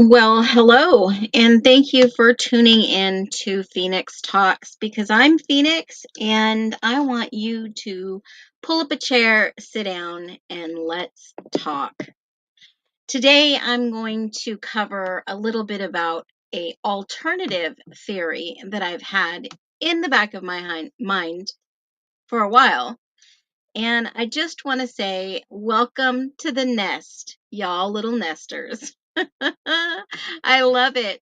Well, hello, and thank you for tuning in to Phoenix Talks because I'm Phoenix and I want you to pull up a chair, sit down, and let's talk. Today, I'm going to cover a little bit about a alternative theory that I've had in the back of my mind for a while. And I just want to say, welcome to the nest, y'all little nesters. I love it.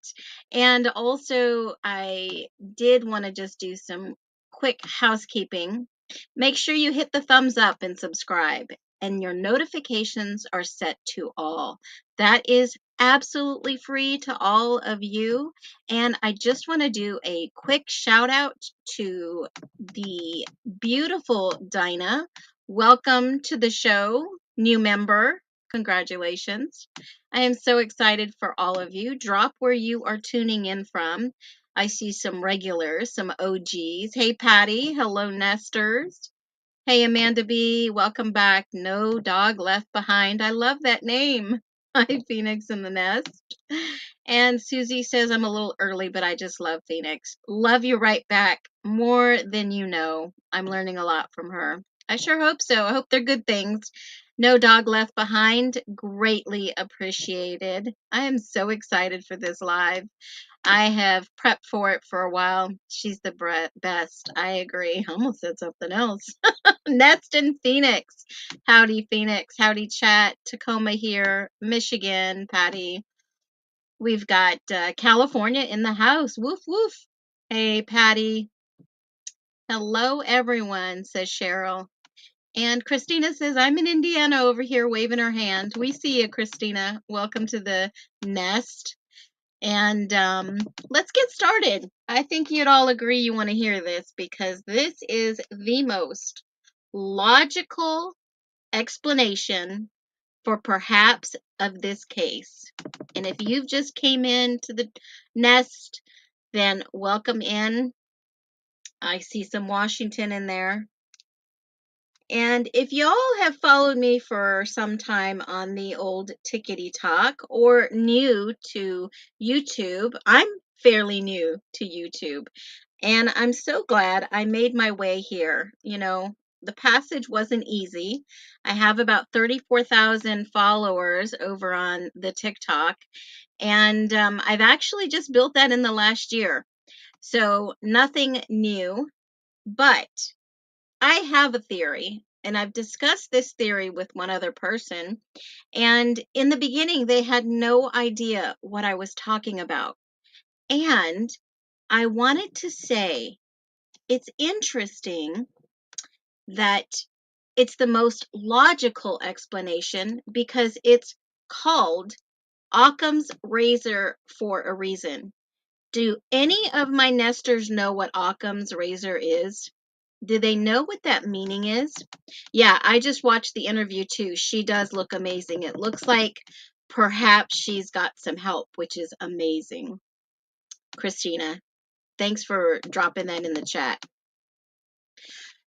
And also, I did want to just do some quick housekeeping. Make sure you hit the thumbs up and subscribe, and your notifications are set to all. That is absolutely free to all of you. And I just want to do a quick shout out to the beautiful Dinah. Welcome to the show, new member. Congratulations. I am so excited for all of you. Drop where you are tuning in from. I see some regulars, some OGs. Hey, Patty. Hello, Nesters. Hey, Amanda B. Welcome back. No dog left behind. I love that name. Hi, Phoenix in the Nest. And Susie says, I'm a little early, but I just love Phoenix. Love you right back. More than you know. I'm learning a lot from her. I sure hope so. I hope they're good things. No dog left behind. Greatly appreciated. I am so excited for this live. I have prepped for it for a while. She's the best. I agree. I almost said something else. Nest in Phoenix. Howdy, Phoenix. Howdy, chat. Tacoma here. Michigan, Patty. We've got California in the house. Woof, woof. Hey, Patty. Hello, everyone, says Cheryl. And Christina says, I'm in Indiana over here waving her hand. We see you, Christina. Welcome to the nest. And let's get started. I think you'd all agree you want to hear this because this is the most logical explanation for perhaps of this case. And if you've just came into the nest, then welcome in. I see some Washington in there. And if y'all have followed me for some time on the old Tickety Talk or new to YouTube, I'm fairly new to YouTube. And I'm so glad I made my way here. You know, the passage wasn't easy. I have about 34,000 followers over on the TikTok. And I've actually just built that in the last year. So nothing new, but I have a theory, and I've discussed this theory with one other person. And in the beginning, they had no idea what I was talking about. And I wanted to say it's interesting that it's the most logical explanation because it's called Occam's razor for a reason. Do any of my nesters know what Occam's razor is? Do they know what that meaning is? Yeah, I just watched the interview too. She does look amazing. It looks like perhaps she's got some help, which is amazing. Christina, thanks for dropping that in the chat.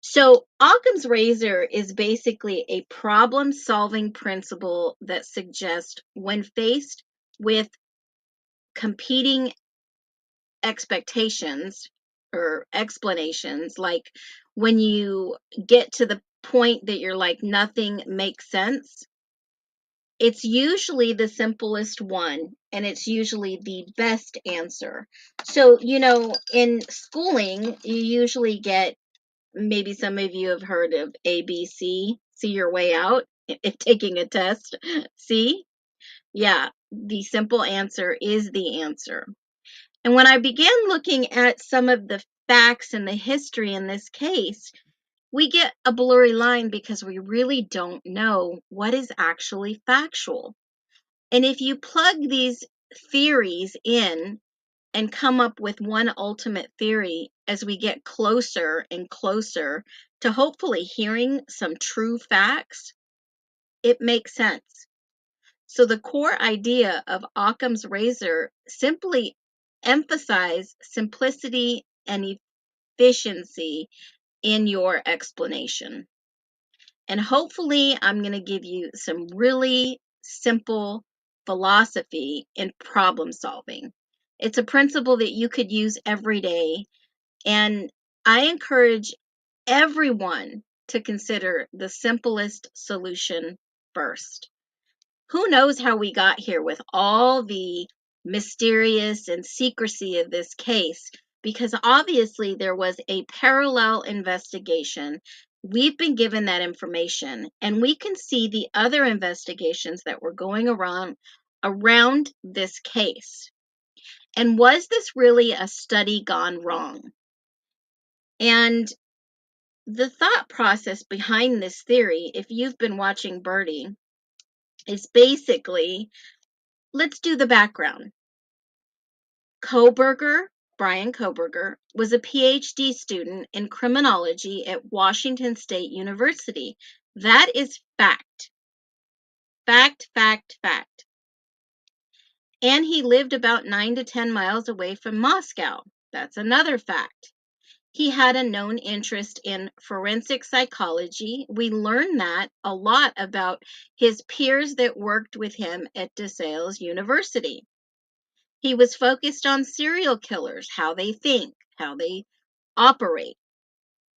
So, Occam's razor is basically a problem solving principle that suggests when faced with competing expectations or explanations, like when you get to the point that you're like, nothing makes sense, it's usually the simplest one and it's usually the best answer. So, you know, in schooling, you usually get, maybe some of you have heard of ABC, see your way out, if taking a test. See? Yeah, the simple answer is the answer. And when I began looking at some of the facts and the history in this case, we get a blurry line because we really don't know what is actually factual. And if you plug these theories in and come up with one ultimate theory as we get closer and closer to hopefully hearing some true facts, it makes sense. So the core idea of Occam's razor simply emphasize simplicity and efficiency in your explanation. And hopefully I'm going to give you some really simple philosophy in problem solving. It's a principle that you could use every day, and I encourage everyone to consider the simplest solution first. Who knows how we got here with all the mysterious and secrecy of this case? Because obviously there was a parallel investigation. We've been given that information, and we can see the other investigations that were going around this case. And was this really a study gone wrong? And the thought process behind this theory, if you've been watching Birdie, is basically, let's do the background. Bryan Kohberger, was a PhD student in criminology at Washington State University. That is fact. Fact, fact, fact. And he lived about 9 to 10 miles away from Moscow. That's another fact. He had a known interest in forensic psychology. We learned that a lot about his peers that worked with him at DeSales University. He was focused on serial killers, how they think, how they operate,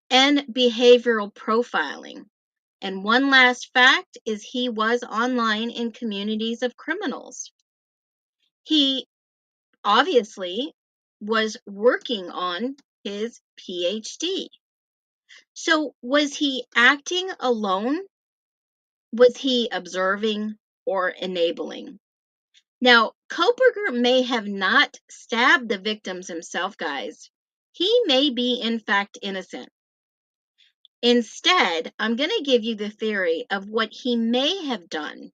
and behavioral profiling. And one last fact is he was online in communities of criminals. He obviously was working on his PhD. So was he acting alone? Was he observing or enabling? Now, Kohberger may have not stabbed the victims himself, guys. He may be, in fact, innocent. Instead, I'm going to give you the theory of what he may have done.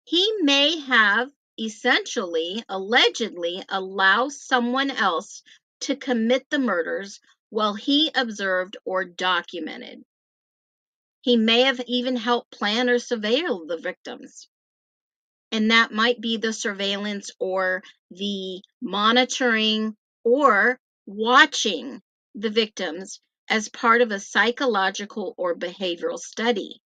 He may have essentially, allegedly, allowed someone else to commit the murders while he observed or documented. He may have even helped plan or surveil the victims. And that might be the surveillance or the monitoring or watching the victims as part of a psychological or behavioral study.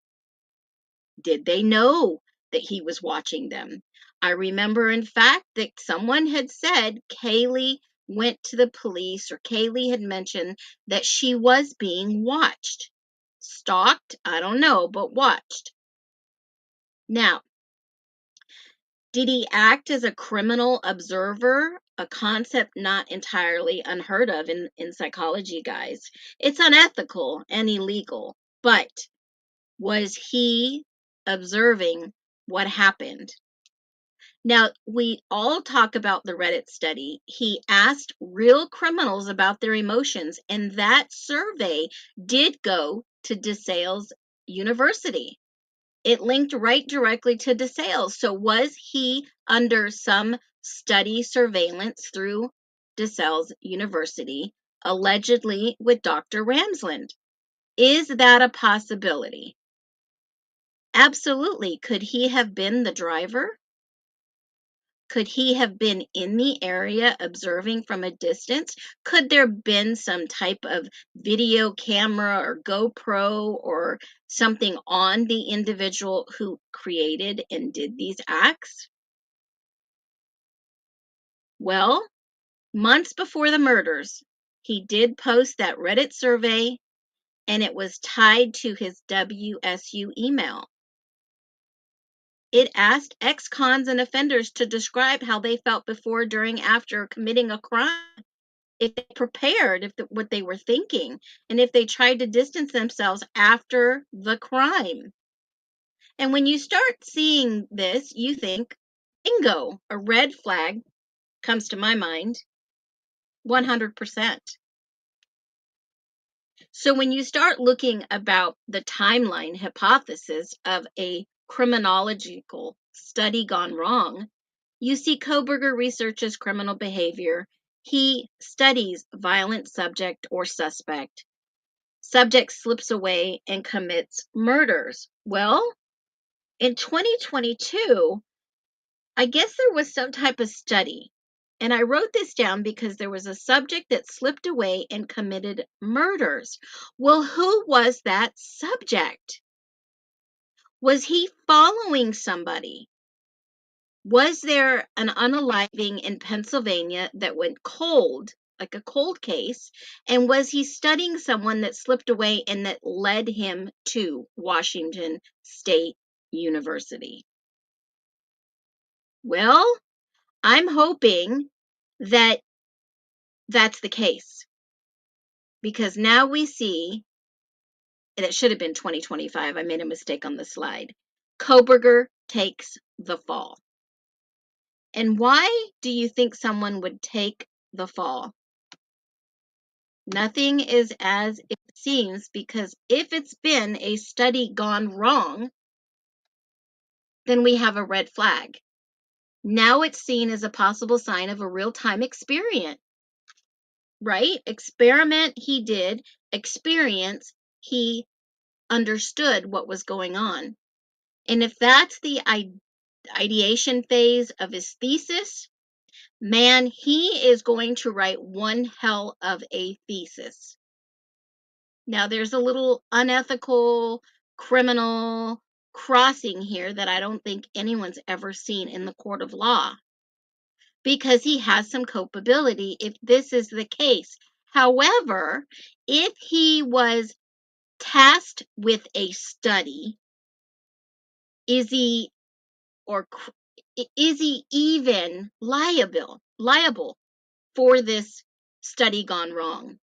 Did they know that he was watching them? I remember, in fact, that someone had said Kaylee went to the police, or Kaylee had mentioned that she was being watched. Stalked? I don't know, but watched. Now, did he act as a criminal observer? A concept not entirely unheard of in psychology, guys. It's unethical and illegal, but was he observing what happened? Now, we all talk about the Reddit study. He asked real criminals about their emotions, and that survey did go to DeSales University. It linked right directly to DeSales. So was he under some study surveillance through DeSales University, allegedly with Dr. Ramsland? Is that a possibility? Absolutely. Could he have been the driver? Could he have been in the area observing from a distance? Could there have been some type of video camera or GoPro or something on the individual who created and did these acts? Well, months before the murders, he did post that Reddit survey, and it was tied to his WSU email. It asked ex-cons and offenders to describe how they felt before, during, after committing a crime. If they prepared, what they were thinking, and if they tried to distance themselves after the crime. And when you start seeing this, you think, bingo, a red flag comes to my mind, 100%. So when you start looking about the timeline hypothesis of a criminological study gone wrong, you see Kohberger researches criminal behavior. He studies violent subject or suspect. Subject slips away and commits murders. Well, in 2022, I guess there was some type of study. And I wrote this down because there was a subject that slipped away and committed murders. Well, who was that subject? Was he following somebody? Was there an unaliving in Pennsylvania that went cold, like a cold case? And was he studying someone that slipped away and that led him to Washington State University? Well, I'm hoping that that's the case, because now we see, and it should have been 2025. I made a mistake on the slide. Kohberger takes the fall. And why do you think someone would take the fall? Nothing is as it seems, because if it's been a study gone wrong, then we have a red flag. Now it's seen as a possible sign of a real-time experiment, right? Experiment he did, experience he understood what was going on. And if that's the ideation phase of his thesis, man, he is going to write one hell of a thesis. Now, there's a little unethical, criminal crossing here that I don't think anyone's ever seen in the court of law, because he has some culpability if this is the case. However, if he was tasked with a study, is he or is he even liable for this study gone wrong?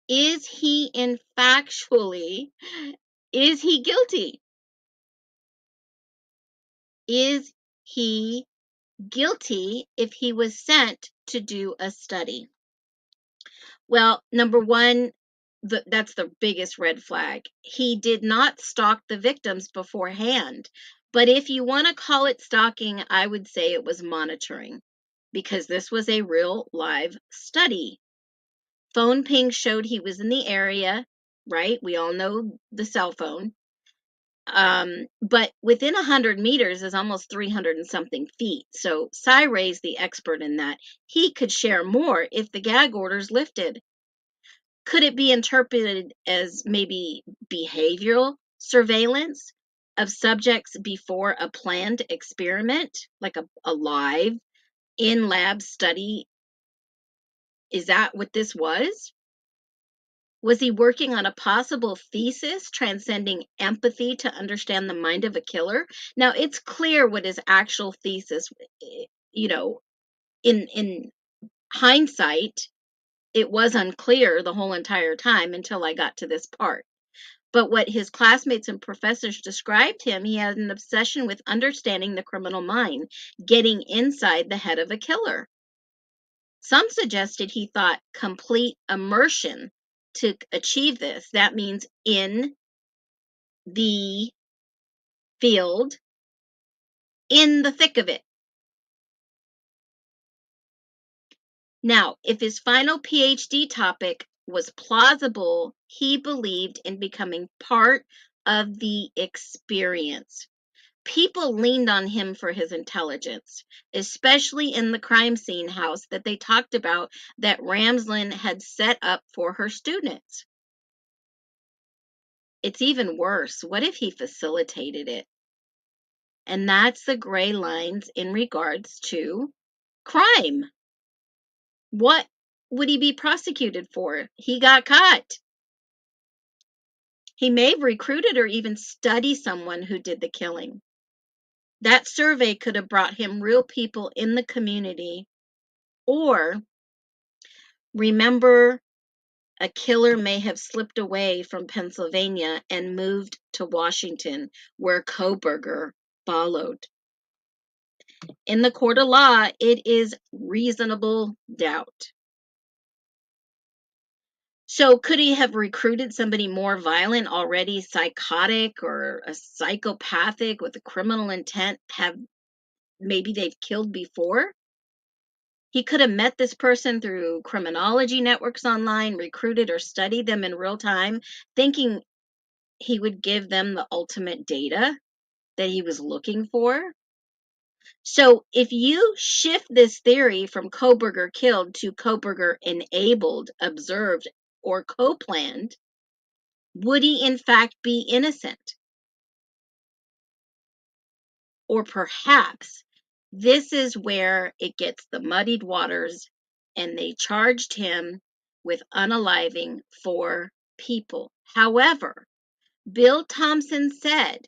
Is he is he guilty? Is he guilty if he was sent to do a study? Well, number one, that's the biggest red flag. He did not stalk the victims beforehand. But if you want to call it stalking, I would say it was monitoring, because this was a real live study. Phone ping showed he was in the area, right? We all know the cell phone. But within 100 meters is almost 300 and something feet. So Cyray's the expert in that. He could share more if the gag order's lifted. Could it be interpreted as maybe behavioral surveillance of subjects before a planned experiment, like a live in-lab study? Is that what this was? Was he working on a possible thesis transcending empathy to understand the mind of a killer? Now, it's clear what his actual thesis, you know, in hindsight, it was unclear the whole entire time until I got to this part. But what his classmates and professors described him, he had an obsession with understanding the criminal mind, getting inside the head of a killer. Some suggested he thought complete immersion to achieve this. That means in the field, in the thick of it. Now, if his final PhD topic was plausible, he believed in becoming part of the experience. People leaned on him for his intelligence, especially in the crime scene house that they talked about that Ramsland had set up for her students. It's even worse. What if he facilitated it? And that's the gray lines in regards to crime. What would he be prosecuted for? He got caught. He may have recruited or even studied someone who did the killing. That survey could have brought him real people in the community. Or, remember, a killer may have slipped away from Pennsylvania and moved to Washington, where Kohberger followed. In the court of law, it is reasonable doubt. So could he have recruited somebody more violent, already psychotic or a psychopathic with a criminal intent? Maybe they've killed before? He could have met this person through criminology networks online, recruited or studied them in real time, thinking he would give them the ultimate data that he was looking for. So if you shift this theory from Kohberger killed to Kohberger enabled, observed, or co-planned, would he in fact be innocent? Or perhaps This is where it gets the muddied waters, and they charged him with unaliving 4 people. However, Bill Thompson said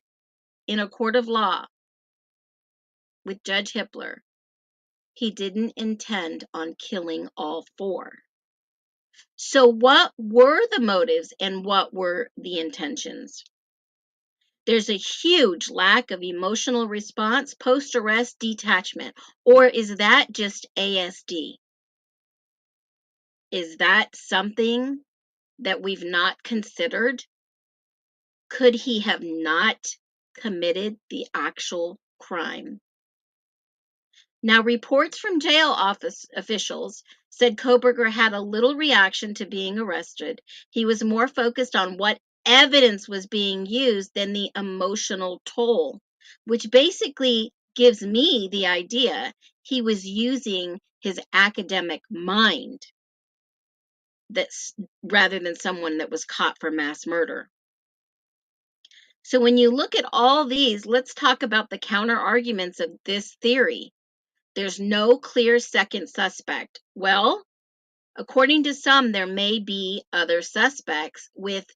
in a court of law with Judge Hippler, he didn't intend on killing all 4. So what were the motives and what were the intentions? There's a huge lack of emotional response, post-arrest detachment. Or is that just ASD? Is that something that we've not considered? Could he have not committed the actual crime? Now, reports from jail office officials said Kohberger had a little reaction to being arrested. He was more focused on what evidence was being used than the emotional toll, which basically gives me the idea he was using his academic mind that's rather than someone that was caught for mass murder. So when you look at all these, let's talk about the counter arguments of this theory. There's no clear second suspect. Well, according to some, there may be other suspects with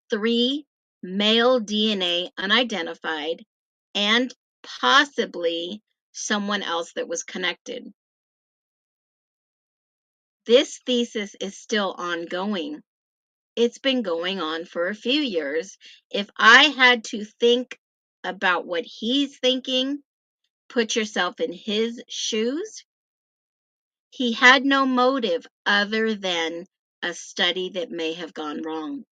3 male DNA unidentified and possibly someone else that was connected. This thesis is still ongoing. It's been going on for a few years. If I had to think about what he's thinking, put yourself in his shoes. He had no motive other than a study that may have gone wrong.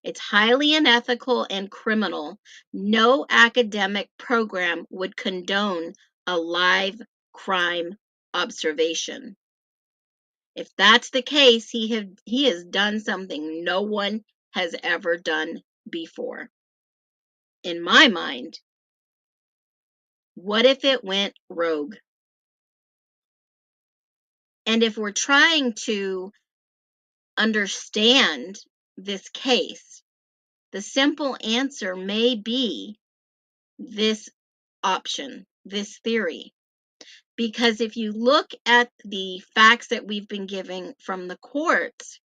It's highly unethical and criminal. No academic program would condone a live crime observation. If that's the case, he has done something no one has ever done before. In my mind, what if it went rogue? And if we're trying to understand this case, the simple answer may be this option, this theory. Because if you look at the facts that we've been giving from the courts,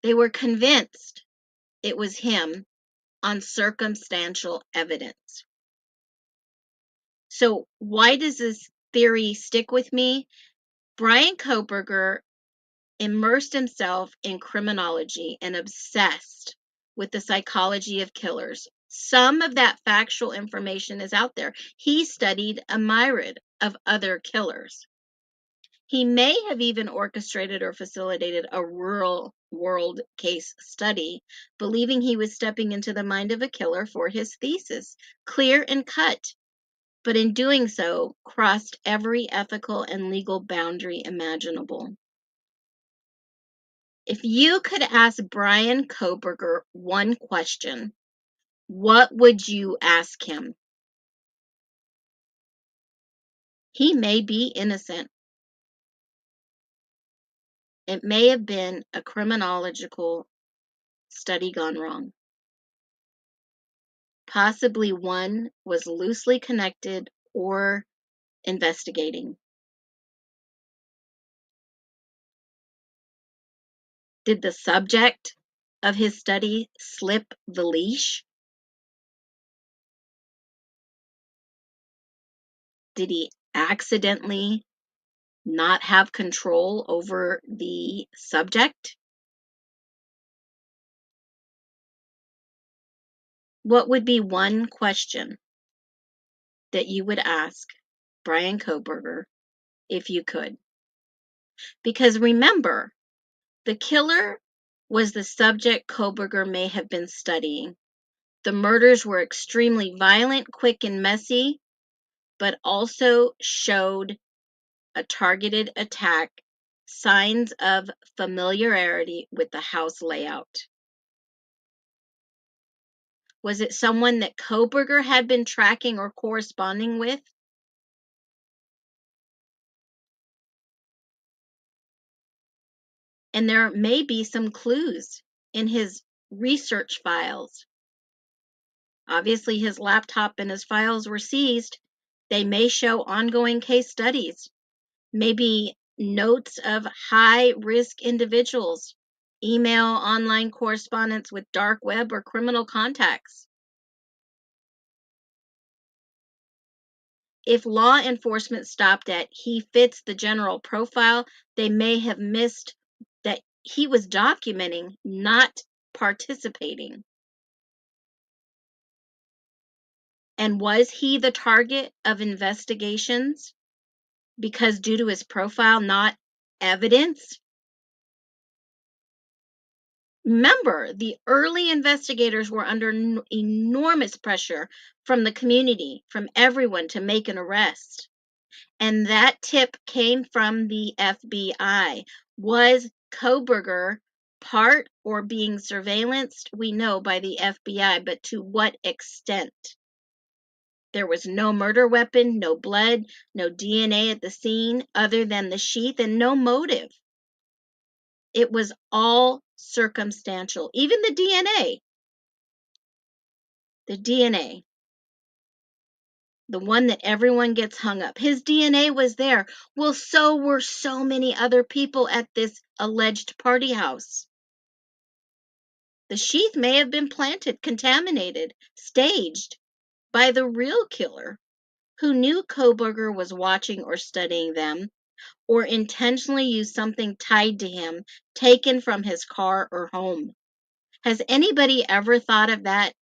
they were convinced it was him on circumstantial evidence. So why does this theory stick with me? Bryan Kohberger immersed himself in criminology and obsessed with the psychology of killers. Some of that factual information is out there. He studied a myriad of other killers. He may have even orchestrated or facilitated a real world case study, believing he was stepping into the mind of a killer for his thesis, clear and cut, but in doing so, crossed every ethical and legal boundary imaginable. If you could ask Bryan Kohberger one question, what would you ask him? He may be innocent. It may have been a criminological study gone wrong. Possibly one was loosely connected or investigating. Did the subject of his study slip the leash? Did he accidentally not have control over the subject? What would be one question that you would ask Bryan Kohberger if you could? Because remember, the killer was the subject Kohberger may have been studying. The murders were extremely violent, quick, and messy, but also showed a targeted attack, signs of familiarity with the house layout. Was it someone that Kohberger had been tracking or corresponding with? And there may be some clues in his research files. Obviously, his laptop and his files were seized. They may show ongoing case studies, maybe notes of high-risk individuals, email, online correspondence with dark web or criminal contacts. If law enforcement stopped at "he fits the general profile," they may have missed that he was documenting, not participating. And was he the target of investigations because due to his profile, not evidence? Remember, the early investigators were under enormous pressure from the community, from everyone to make an arrest. And that tip came from the FBI. Was Kohberger part or being surveillanced? We know by the FBI, but to what extent? There was no murder weapon, no blood, no DNA at the scene other than the sheath, and no motive. It was all circumstantial. Even the DNA. The DNA. The one that everyone gets hung up. His DNA was there. Well, so were so many other people at this alleged party house. The sheath may have been planted, contaminated, staged by the real killer who knew Kohberger was watching or studying them, or intentionally used something tied to him, taken from his car or home. Has anybody ever thought of that?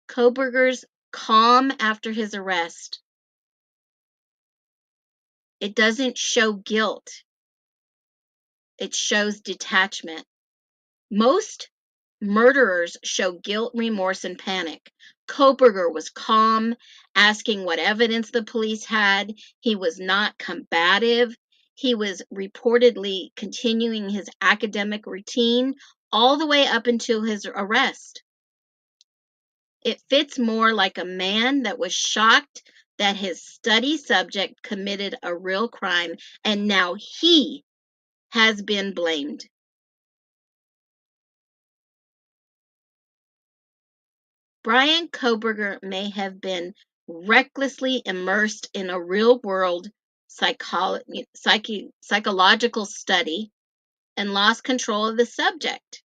Kohberger's calm after his arrest. It doesn't show guilt. It shows detachment. Most murderers show guilt, remorse, and panic. Kohberger was calm, asking what evidence the police had. He was not combative. He was reportedly continuing his academic routine all the way up until his arrest. It fits more like a man that was shocked that his study subject committed a real crime and now he has been blamed. Bryan Kohberger may have been recklessly immersed in a real-world psychological study and lost control of the subject.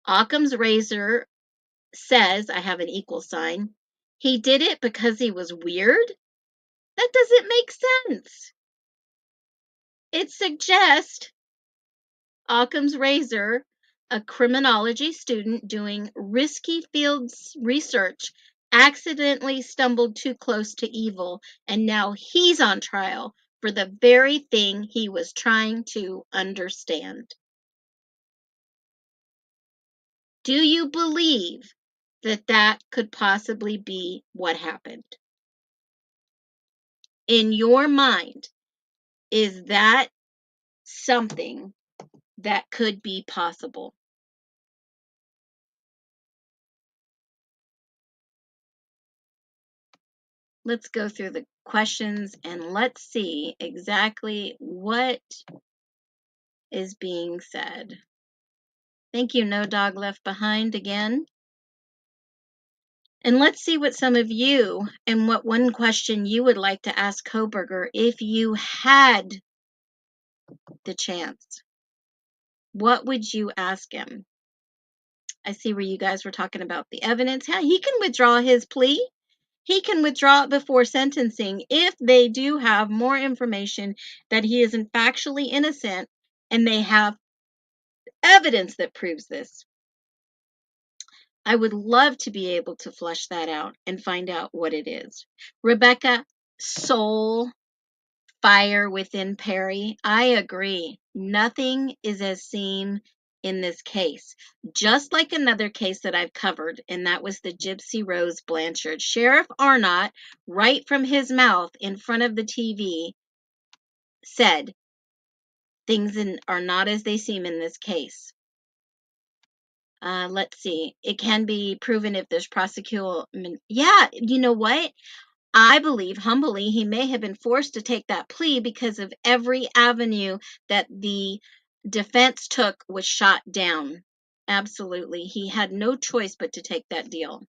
Occam's razor says, I have an equal sign, he did it because he was weird? That doesn't make sense. It suggests Occam's razor, a criminology student doing risky field research, accidentally stumbled too close to evil, and now he's on trial for the very thing he was trying to understand. Do you believe that that could possibly be what happened? In your mind, is that something that could be possible? Let's go through the questions and let's see exactly what is being said. Thank you, No Dog Left Behind again. And let's see what some of you and what one question you would like to ask Kohberger if you had the chance. What would you ask him? I see where you guys were talking about the evidence. Yeah, he can withdraw his plea. He can withdraw it before sentencing if they do have more information that he is factually innocent and they have evidence that proves this. I would love to be able to flush that out and find out what it is. Rebecca, soul fire within Perry. I agree. Nothing is as seen in this case. Just like another case that I've covered, and that was the Gypsy Rose Blanchard. Sheriff Arnott, right from his mouth in front of the TV, said things are not as they seem in this case. Let's see. It can be proven if there's prosecution. Yeah, you know what? I believe humbly he may have been forced to take that plea because of every avenue that the defense took was shot down. Absolutely. He had no choice but to take that deal.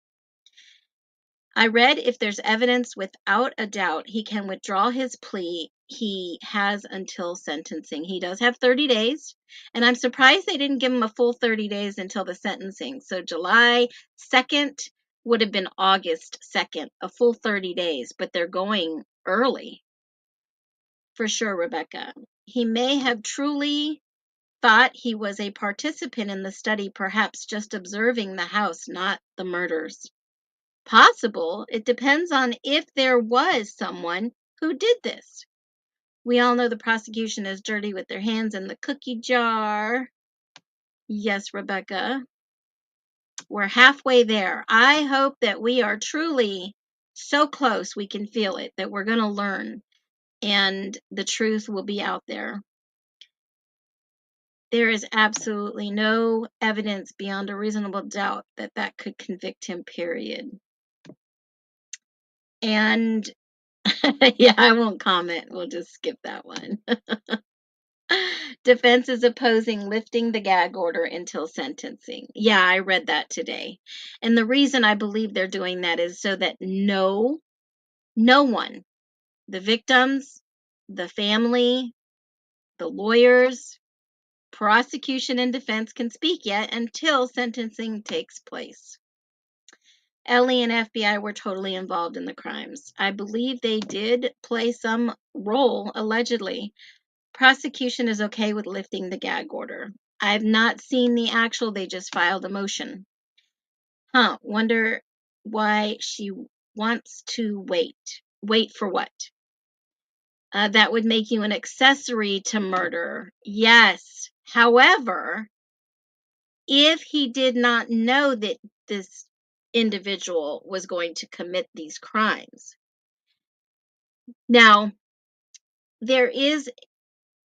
I read if there's evidence without a doubt he can withdraw his plea, he has until sentencing. He does have 30 days, and I'm surprised they didn't give him a full 30 days until the sentencing. So July 2nd would have been August 2nd, a full 30 days, but they're going early. For sure, Rebecca. He may have truly thought he was a participant in the study, perhaps just observing the house, not the murders. Possible. It depends on if there was someone who did this. We all know the prosecution is dirty with their hands in the cookie jar. Yes, Rebecca. We're halfway there. I hope that we are truly so close we can feel it, that we're going to learn and the truth will be out there. There is absolutely no evidence beyond a reasonable doubt that that could convict him, period. And yeah, I won't comment. We'll just skip that one. Defense is opposing lifting the gag order until sentencing. Yeah, I read that today. And the reason I believe they're doing that is so that no one, the victims, the family, the lawyers, prosecution and defense can speak yet until sentencing takes place. Ellie and FBI were totally involved in the crimes. I believe they did play some role, allegedly. Prosecution is okay with lifting the gag order. I've not seen the actual, they just filed a motion. Wonder why she wants to wait. Wait for what? That would make you an accessory to murder. Yes. However, if he did not know that this individual was going to commit these crimes. Now, there is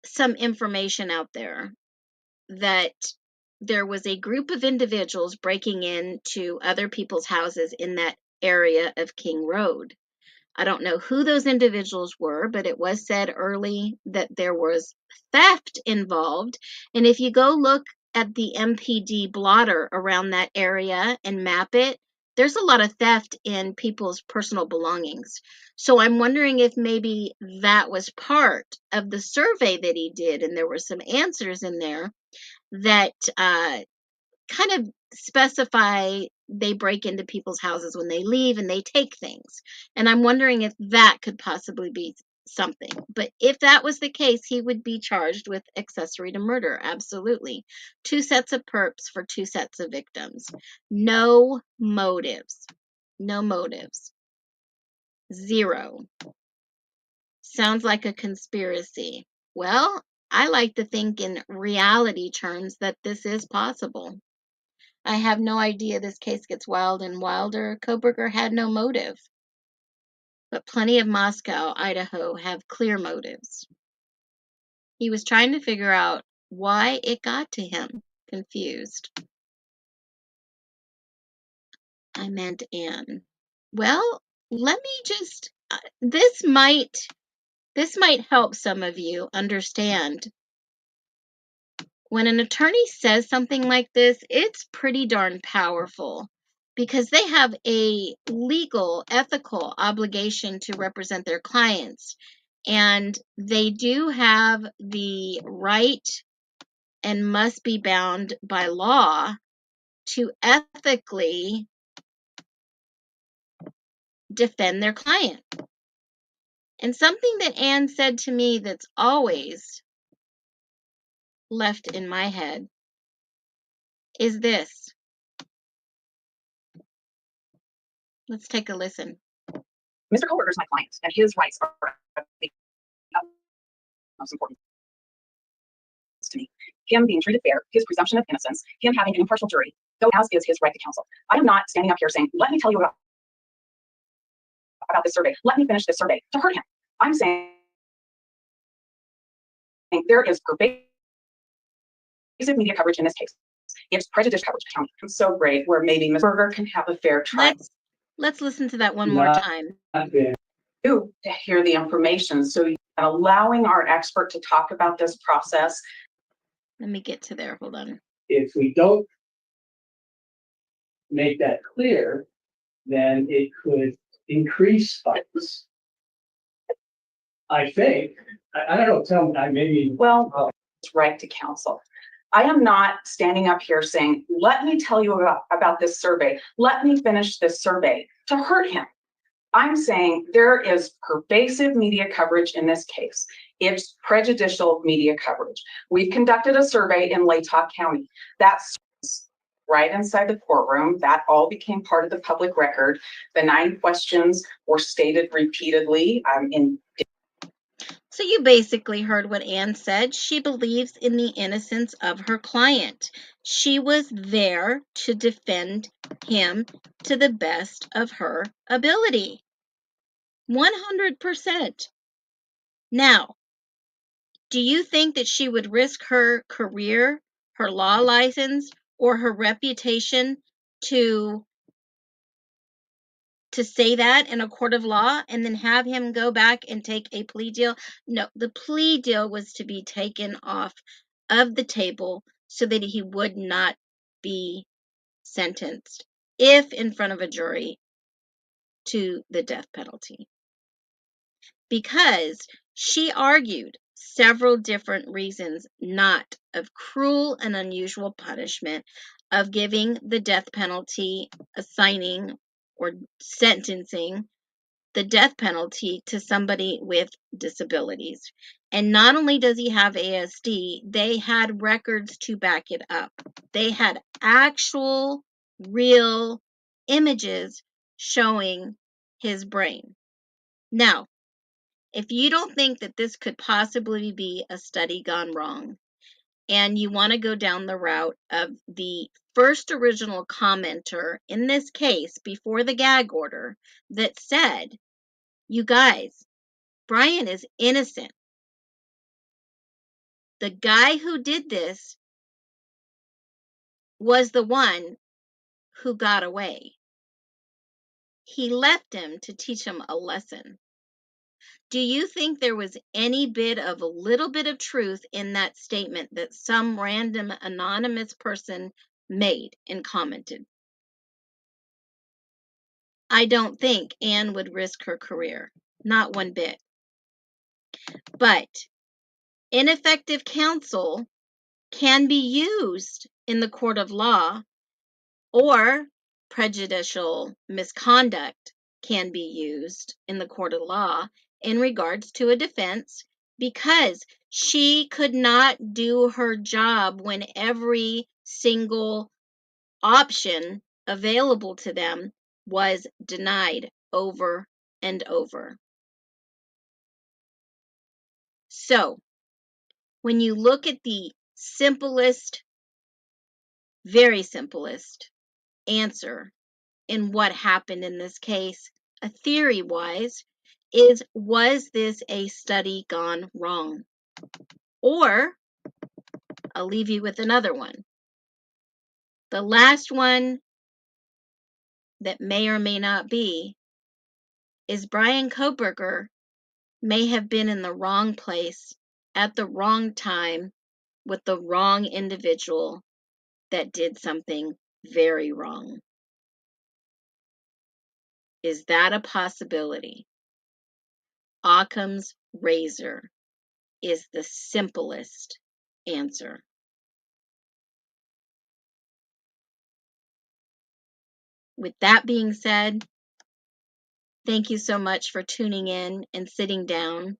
some information out there that there was a group of individuals breaking into other people's houses in that area of King Road. I don't know who those individuals were, but it was said early that there was theft involved. And if you go look at the MPD blotter around that area and map it, there's a lot of theft in people's personal belongings. So I'm wondering if maybe that was part of the survey that he did, and there were some answers in there that kind of specify they break into people's houses when they leave and they take things. And I'm wondering if that could possibly be something. But if that was the case, he would be charged with accessory to murder. Absolutely. 2 sets of perps for 2 sets of victims. No motives. No motives. 0. Sounds like a conspiracy. Well, I like to think in reality terms that this is possible. I have no idea this case gets wild and wilder. Kohberger had no motive. But plenty of Moscow, Idaho have clear motives. He was trying to figure out why it got to him. Confused. I meant Anne. Well, let me just, this might help some of you understand. When an attorney says something like this, it's pretty darn powerful because they have a legal, ethical obligation to represent their clients. And they do have the right and must be bound by law to ethically defend their client. And something that Anne said to me that's always left in my head is this. Let's take a listen. Mr. Kohberger is my client, and his rights are the most important to me. Him being treated fair, his presumption of innocence, him having an impartial jury, though as is his right to counsel. I am not standing up here saying, let me tell you about this survey. Let me finish this survey to hurt him. I'm saying there is pervasive media coverage in this case. It's prejudicial coverage. I'm so great where maybe Mr. Kohberger can have a fair trial. Let's listen to that one more time. To hear the information. So allowing our expert to talk about this process. Let me get to there. Hold on. If we don't make that clear, then it could increase fights. I think. I don't know. Tell me. Maybe. Well, it's right to counsel. I am not standing up here saying, let me tell you about this survey. Let me finish this survey to hurt him. I'm saying there is pervasive media coverage in this case. It's prejudicial media coverage. We've conducted a survey in Latah County. That's right inside the courtroom. That all became part of the public record. The 9 questions were stated repeatedly So you basically heard what Anne said. She believes in the innocence of her client. She was there to defend him to the best of her ability. 100%. Now, do you think that she would risk her career, her law license, or her reputation to say that in a court of law and then have him go back and take a plea deal? No, the plea deal was to be taken off of the table so that he would not be sentenced, if in front of a jury, to the death penalty. Because she argued several different reasons not of cruel and unusual punishment, of giving the death penalty, assigning or sentencing the death penalty to somebody with disabilities. And not only does he have ASD, they had records to back it up. They had actual, real images showing his brain. Now, if you don't think that this could possibly be a study gone wrong, and you want to go down the route of the first original commenter in this case before the gag order that said, you guys, Bryan is innocent. The guy who did this was the one who got away. He left him to teach him a lesson. Do you think there was any bit of a little bit of truth in that statement that some random anonymous person made and commented? I don't think Anne would risk her career. Not one bit. But ineffective counsel can be used in the court of law, or prejudicial misconduct can be used in the court of law in regards to a defense, because she could not do her job when every single option available to them was denied over and over. So, when you look at the simplest, very simplest answer in what happened in this case, theory-wise, is, was this a study gone wrong? Or, I'll leave you with another one. The last one that may or may not be is Bryan Kohberger may have been in the wrong place at the wrong time with the wrong individual that did something very wrong. Is that a possibility? Occam's razor is the simplest answer. With that being said, thank you so much for tuning in and sitting down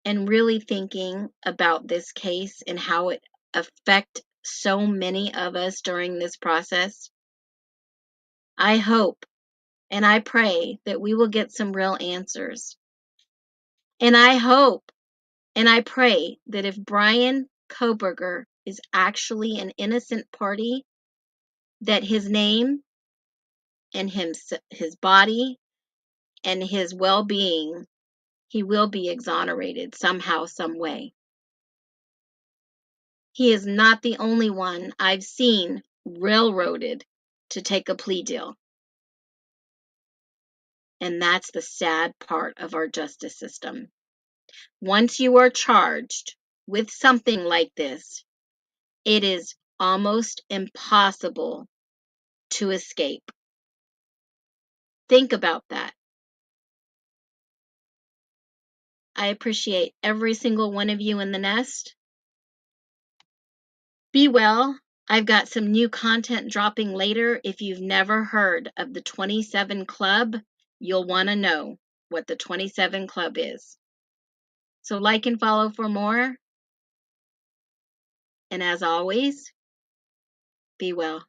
and really thinking about this case and how it affects so many of us during this process. I hope and I pray that we will get some real answers. And I hope and I pray that if Bryan Kohberger is actually an innocent party, that his name and his body and his well-being, he will be exonerated somehow, some way. He is not the only one I've seen railroaded to take a plea deal. And that's the sad part of our justice system. Once you are charged with something like this, it is almost impossible to escape. Think about that. I appreciate every single one of you in the nest. Be well. I've got some new content dropping later. If you've never heard of the 27 Club, you'll want to know what the 27 Club is. So like and follow for more. And as always, be well.